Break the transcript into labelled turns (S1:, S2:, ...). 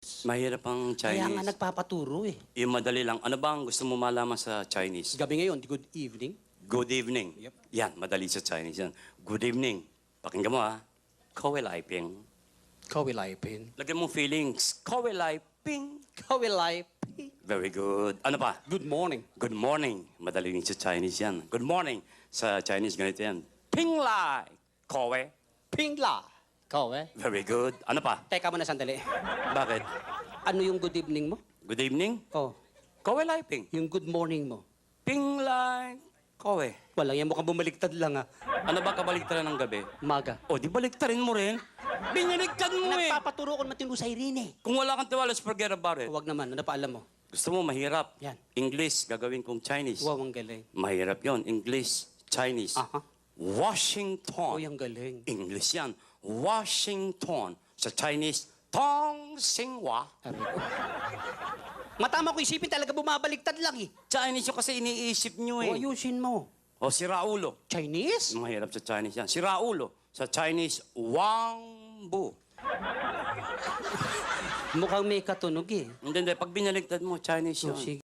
S1: Mahirap ang
S2: Kaya nga
S1: Chinese.
S2: nagpapaturo eh.
S1: Yung madali lang. Ano ba ang gusto mo malaman sa Chinese?
S2: Gabi ngayon, good evening.
S1: Good evening.
S2: Yep.
S1: Yan, madali sa Chinese yan. Good evening. Pakinggan mo ha. Kowe lai ping.
S2: Kawilipin.
S1: Lagyan mo feelings. Kowe lai ping.
S2: Kawilipin.
S1: Very good. Ano pa?
S2: Good morning.
S1: Good morning. Madali rin sa Chinese yan. Good morning. Sa Chinese ganito yan. Ping lai. Kowe.
S2: Pingla. Kawe.
S1: Very good. Ano pa?
S2: Teka muna sandali.
S1: Bakit?
S2: Ano yung good evening mo?
S1: Good evening.
S2: Oh,
S1: Kowe lai ping.
S2: yung good morning mo.
S1: Ping lai. Kowe.
S2: Wala, yan mukhang bumaliktad lang ah.
S1: Ano ba kabaliktaran ng gabi?
S2: Maga.
S1: O, di baliktarin mo rin. Binaligtad mo eh.
S2: Nagpapaturo ko matino sa Irene.
S1: Kung wala kang tiwala, forget about it.
S2: Huwag naman, ano pa alam mo?
S1: Gusto mo mahirap?
S2: Yan.
S1: English, gagawin kong Chinese.
S2: Wow, ang galing.
S1: Mahirap yon. English, Chinese.
S2: Aha.
S1: Washington.
S2: Uy, ang galing.
S1: English yan. Washington. Sa Chinese, Tong Xinhua.
S2: Sabi ko. Matama ko isipin talaga bumabaliktad lang eh.
S1: Chinese yung kasi iniisip nyo
S2: O,
S1: eh.
S2: ayusin mo.
S1: O, si Raulo.
S2: Chinese?
S1: Mahirap sa Chinese yan. Si Raulo. Sa Chinese, Wang Bu.
S2: Mukhang may katunog eh.
S1: Hindi. Pag binaligtad mo, Chinese
S2: Oh,
S1: yun.
S2: sige.